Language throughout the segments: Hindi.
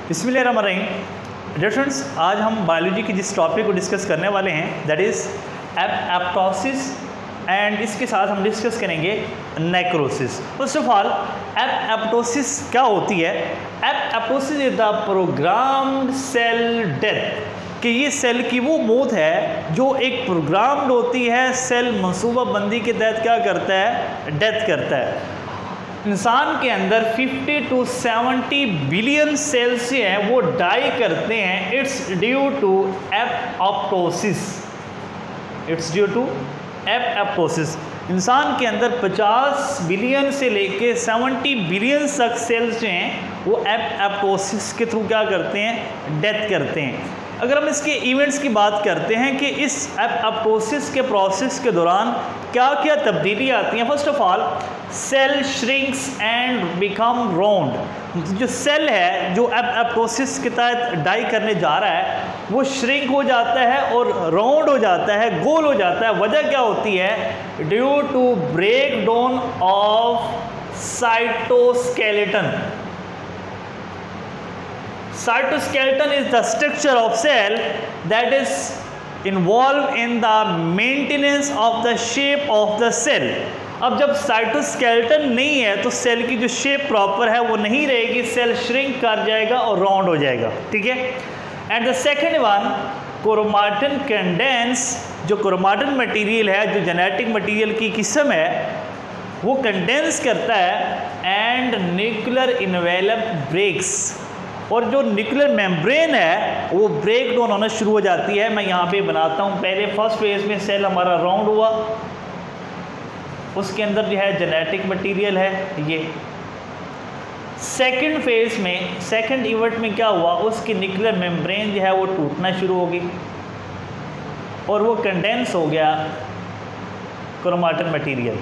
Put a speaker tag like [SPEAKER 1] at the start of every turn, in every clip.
[SPEAKER 1] बिस्मिल्लाहिर्रहमानिर्रहीम। डियर फ्रेंड्स, आज हम बायोलॉजी की जिस टॉपिक को डिस्कस करने वाले हैं दैट इज़ एपोप्टोसिस एंड इसके साथ हम डिस्कस करेंगे necrosis. First of all, apoptosis क्या होती है? Apoptosis is the programmed cell death, कि ये सेल की वो मौत है जो एक प्रोग्राम्ड होती है, सेल मनसूबाबंदी के तहत क्या करता है? डेथ करता है। इंसान के अंदर 50 to 70 बिलियन सेल्स जो हैं वो डाई करते हैं। It's due to apoptosis. It's due to apoptosis. इंसान के अंदर 50 बिलियन से लेके 70 बिलियन तक सेल्स जो हैं वो एपोप्टोसिस के थ्रू क्या करते हैं? डेथ करते हैं। अगर हम इसके इवेंट्स की बात करते हैं कि इस एपोप्टोसिस के प्रोसेस के दौरान क्या क्या तब्दीली आती हैं। First of all, cell shrinks and become round. जो सेल है जो एपोप्टोसिस के तहत डाई करने जा रहा है वो श्रिंक हो जाता है और राउंड हो जाता है, गोल हो जाता है। वजह क्या होती है? Due to break down of cytoskeleton. Cytoskeleton is the structure of cell that is involved in the maintenance of the shape of the cell. अब जब साइटोस्केलेटन नहीं है तो सेल की जो शेप प्रॉपर है वो नहीं रहेगी, सेल श्रिंक कर जाएगा और राउंड हो जाएगा। ठीक है। And the second one, chromatin condense. जो क्रोमाटिन मटेरियल है, जो जेनेटिक मटेरियल की किस्म है, वो कंडेंस करता है एंड न्यूक्लियर इन्वेलप ब्रेक्स। और जो न्यूक्लियर मेम्ब्रेन है वो ब्रेक डाउन होना शुरू हो जाती है। मैं यहाँ पे बनाता हूँ। पहले फर्स्ट फेज में सेल हमारा राउंड हुआ, उसके अंदर जो है जेनेटिक मटेरियल है ये। सेकंड फेज में, सेकंड इवेंट में क्या हुआ? उसकी न्यूक्लियर मेम्ब्रेन जो है वो टूटना शुरू हो गई और वो कंडेंस हो गया क्रोमाटिन मटेरियल,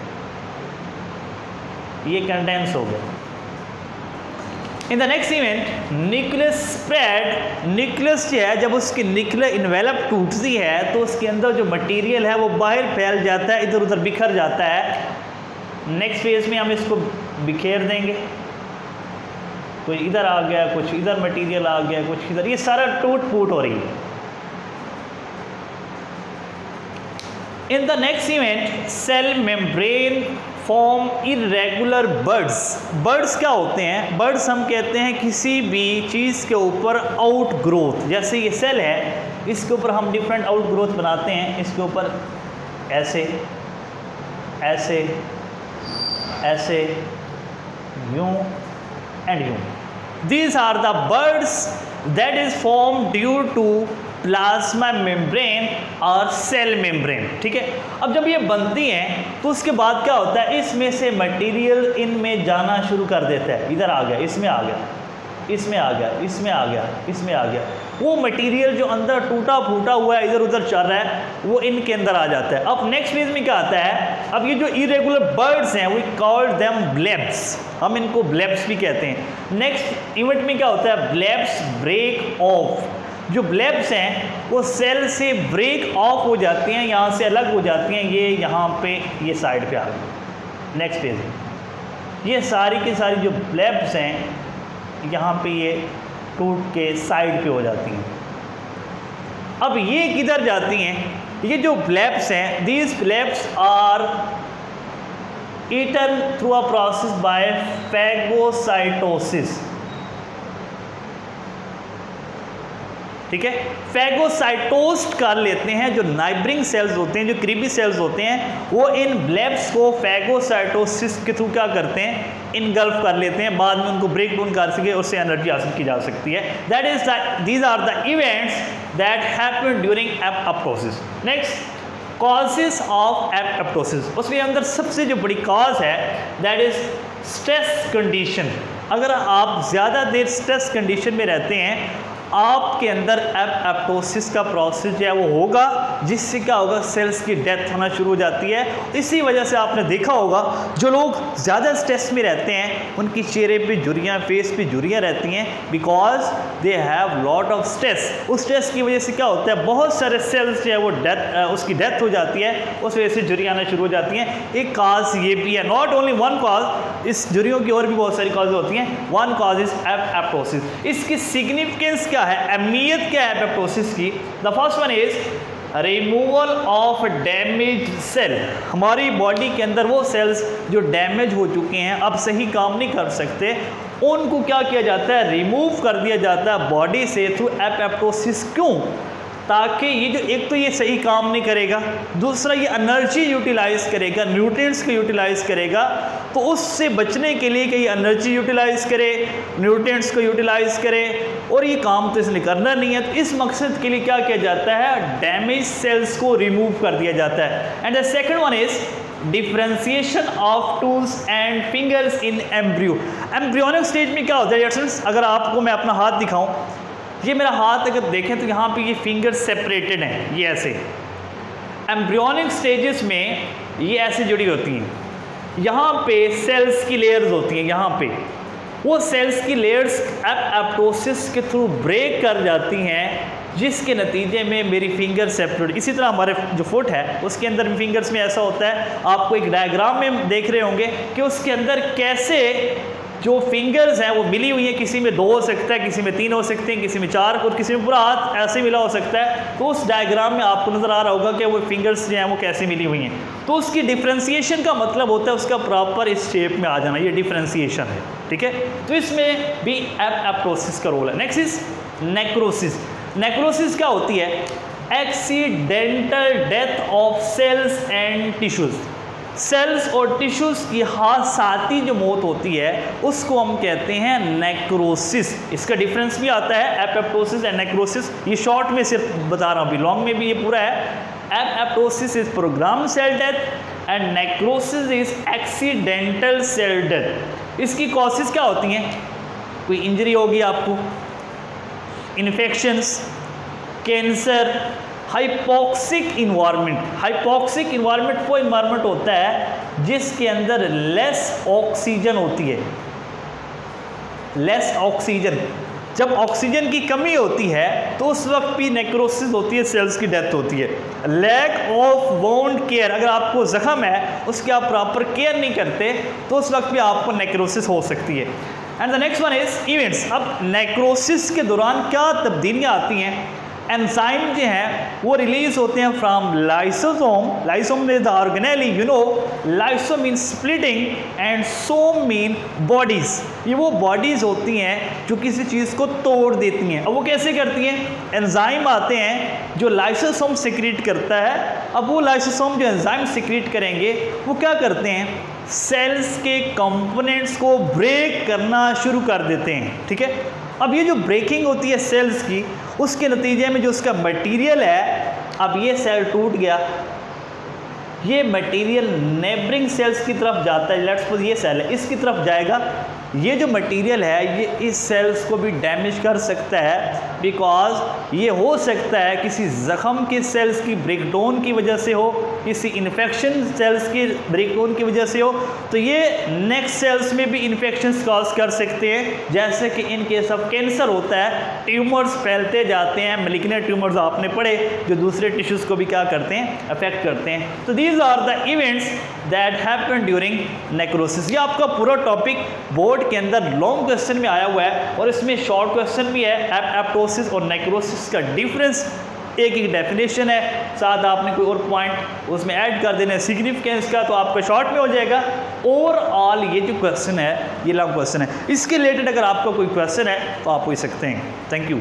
[SPEAKER 1] ये कंडेंस हो गया। इन the next event, nucleus spread. Nucleus जो है जब उसकी न्यूक्लियर इन्वेलप टूटती है तो उसके अंदर जो मटेरियल है वो बाहर फैल जाता है, इधर उधर बिखर जाता है। नेक्स्ट फेज में हम इसको बिखेर देंगे। कोई इधर आ गया, कुछ इधर मटेरियल आ गया, कुछ इधर, ये सारा टूट फूट हो रही है। In the next event, cell membrane form irregular birds. Birds क्या होते हैं? बर्ड्स हम कहते हैं किसी भी चीज़ के ऊपर आउट ग्रोथ। जैसे ये सेल है, इसके ऊपर हम डिफरेंट आउट ग्रोथ बनाते हैं। इसके ऊपर ऐसे ऐसे ऐसे, यूं एंड यूं। These are the birds that is form due to plasma membrane और सेल मेम्ब्रेन। ठीक है। अब जब ये बनती हैं तो उसके बाद क्या होता है? इसमें से मटेरियल इनमें जाना शुरू कर देता है। इधर आ गया, इसमें आ गया, इसमें आ गया, इसमें आ गया, इसमें आ गया। वो मटेरियल जो अंदर टूटा फूटा हुआ है, इधर उधर चल रहा है, वो इनके अंदर आ जाता है। अब नेक्स्ट फेज में क्या आता है? अब ये जो इरेगुलर बर्ड्स हैं वी कॉल्ड देम ब्लेब्स। हम इनको ब्लेब्स भी कहते हैं। नेक्स्ट इवेंट में क्या होता है? ब्लेब्स ब्रेक ऑफ। जो ब्लेब्स हैं वो सेल से ब्रेक ऑफ हो जाती हैं, यहाँ से अलग हो जाती हैं। ये यहाँ पे, ये साइड पे आ गई। नेक्स्ट पेज में ये सारी की सारी जो ब्लेब्स हैं यहाँ पे ये टूट के साइड पे हो जाती हैं। अब ये किधर जाती हैं? ये जो ब्लेब्स हैं, these blebs are eaten through a process by phagocytosis. ठीक है। फैगोसाइटोस्ट कर लेते हैं। जो नाइबरिंग सेल्स होते हैं, जो करीबी सेल्स होते हैं, वो इन ब्लेब्स को फैगोसाइटोसिस के थ्रू क्या करते हैं? इनगल्फ कर लेते हैं। बाद में उनको ब्रेक डाउन कर सके, उससे एनर्जी हासिल की जा सकती है। That is these are the events that happen during apoptosis. Next, causes of apoptosis. उसके अंदर सबसे जो बड़ी कॉज है दैट इज स्ट्रेस कंडीशन। अगर आप ज़्यादा देर स्ट्रेस कंडीशन में रहते हैं, आपके अंदर एपोप्टोसिस का प्रोसेस जो है वो होगा, जिससे क्या होगा, सेल्स की डेथ होना शुरू हो जाती है। इसी वजह से आपने देखा होगा जो लोग ज़्यादा स्ट्रेस में रहते हैं उनकी चेहरे पे झुर्रियाँ, फेस पे झुर्रियाँ रहती हैं, because they have lot of stress. उस स्ट्रेस की वजह से क्या होता है, बहुत सारे सेल्स जो है वो उसकी डेथ हो जाती है, उस वजह से झुर्रियाँ आना शुरू हो जाती हैं। एक काज ये भी है, नॉट ओनली वन कॉज, इस झुर्रियों की और भी बहुत सारी कॉज होती हैं। One cause is apoptosis. इसकी सिग्निफिकेंस क्या है, अहमियत क्या है एपोप्टोसिस की? The first one is removal of damage cell. हमारी बॉडी के अंदर वो सेल्स जो डैमेज हो चुके हैं, अब सही काम नहीं कर सकते, उनको क्या किया जाता है, रिमूव कर दिया जाता है बॉडी से थ्रू एपोप्टोसिस। क्यों? ताकि ये जो एक तो ये सही काम नहीं करेगा, दूसरा ये एनर्जी यूटिलाइज करेगा, न्यूट्रिएंट्स को यूटिलाइज करेगा। तो उससे बचने के लिए कि ये एनर्जी यूटिलाइज करे, न्यूट्रिएंट्स को यूटिलाइज करे, और ये काम तो इसने करना नहीं है, तो इस मकसद के लिए क्या किया जाता है, डैमेज सेल्स को रिमूव कर दिया जाता है। And the second one is differentiation of tools and fingers in embryo. Embryonic stage में क्या होता है स्टूडेंट्स, अगर आपको मैं अपना हाथ दिखाऊं, ये मेरा हाथ अगर देखें तो यहाँ पे ये फिंगर सेपरेटेड हैं, ये ऐसे। एम्ब्रियोनिक स्टेजेस में ये ऐसे जुड़ी होती हैं, यहाँ पे सेल्स की लेयर्स होती हैं, यहाँ पे वो सेल्स की लेयर्स एपोप्टोसिस के थ्रू ब्रेक कर जाती हैं, जिसके नतीजे में मेरी फिंगर सेपरेट। इसी तरह हमारे जो फुट है उसके अंदर भी फिंगर्स में ऐसा होता है। आपको एक डायग्राम में देख रहे होंगे कि उसके अंदर कैसे जो फिंगर्स हैं वो मिली हुई हैं, किसी में 2 हो सकता है, किसी में 3 हो सकते हैं, किसी में 4 और किसी में पूरा हाथ ऐसे मिला हो सकता है। तो उस डायग्राम में आपको नज़र आ रहा होगा कि वो फिंगर्स जो हैं वो कैसे मिली हुई हैं। तो उसकी डिफ्रेंसिएशन का मतलब होता है उसका प्रॉपर इस शेप में आ जाना, ये डिफ्रेंसिएशन है, ठीक है। तो इसमें भी एपोप्टोसिस का रोल है। Next is necrosis. नेक्रोसिस क्या होती है, accidental death of cells and tissues. Cells और टिश्यूज की हादसाती जो मौत होती है उसको हम कहते हैं नेक्रोसिस। इसका डिफरेंस भी आता है एपोप्टोसिस एंड नेक्रोसिस। ये शॉर्ट में सिर्फ बता रहा हूँ, अभी लॉन्ग में भी ये पूरा है। Apoptosis is program cell death and necrosis is accidental cell death. इसकी कॉजेस क्या होती हैं, कोई इंजरी होगी आपको, infections, cancer, hypoxic environment. Hypoxic environment वो इन्वायरमेंट होता है जिसके अंदर लेस ऑक्सीजन होती है। लेस ऑक्सीजन, जब ऑक्सीजन की कमी होती है तो उस वक्त भी नेक्रोसिस होती है, सेल्स की डेथ होती है। लैक ऑफ वोंड केयर, अगर आपको जख्म है उसकी आप प्रॉपर केयर नहीं करते तो उस वक्त भी आपको नेक्रोसिस हो सकती है। And the next one is events. अब नेक्रोसिस के दौरान क्या तब्दीलियाँ आती हैं, एंजाइम जो हैं वो रिलीज होते हैं from lysosome. Lysome is the organelle, you know, lyso mean splitting and some mean bodies. ये वो बॉडीज होती हैं जो किसी चीज़ को तोड़ देती हैं। अब वो कैसे करती हैं, एंजाइम आते हैं जो लाइसोसोम सिक्रीट करता है। अब वो लाइसोसोम जो एंजाइम सिक्रीट करेंगे वो क्या करते हैं, सेल्स के कंपोनेंट्स को ब्रेक करना शुरू कर देते हैं, ठीक है। अब ये जो ब्रेकिंग होती है सेल्स की, उसके नतीजे में जो उसका मटेरियल है, अब ये सेल टूट गया, ये मटेरियल नेबरिंग सेल्स की तरफ जाता है। लेट्स सपोज ये सेल है, इसकी तरफ जाएगा। ये जो मटेरियल है ये इस सेल्स को भी डैमेज कर सकता है, बिकॉज ये हो सकता है किसी ज़ख़म के सेल्स की ब्रेकडाउन की वजह से हो, किसी इन्फेक्शन सेल्स की ब्रेकडाउन की वजह से हो। तो ये नेक्स्ट सेल्स में भी इन्फेक्शंस कॉज कर सकते हैं, जैसे कि इन केस ऑफ कैंसर होता है, ट्यूमर्स फैलते जाते हैं, मैलिग्नेंट ट्यूमर्स आपने पढ़े जो दूसरे टिश्यूज़ को भी क्या करते हैं, अफेक्ट करते हैं। तो these are the events that happen during necrosis. ये आपका पूरा टॉपिक बोर्ड के अंदर लॉन्ग क्वेश्चन में आया हुआ है और इसमें शॉर्ट क्वेश्चन भी है। एपोप्टोसिस और नेक्रोसिस का डिफरेंस, एक डेफिनेशन है, साथ आपने कोई और पॉइंट उसमें ऐड कर देना है सिग्निफिकेंस का, तो आपका शॉर्ट में हो जाएगा। ओवरऑल ये जो क्वेश्चन है ये लॉन्ग क्वेश्चन है। इसके रिलेटेड अगर आपका कोई क्वेश्चन है तो आप पूछ सकते हैं। Thank you.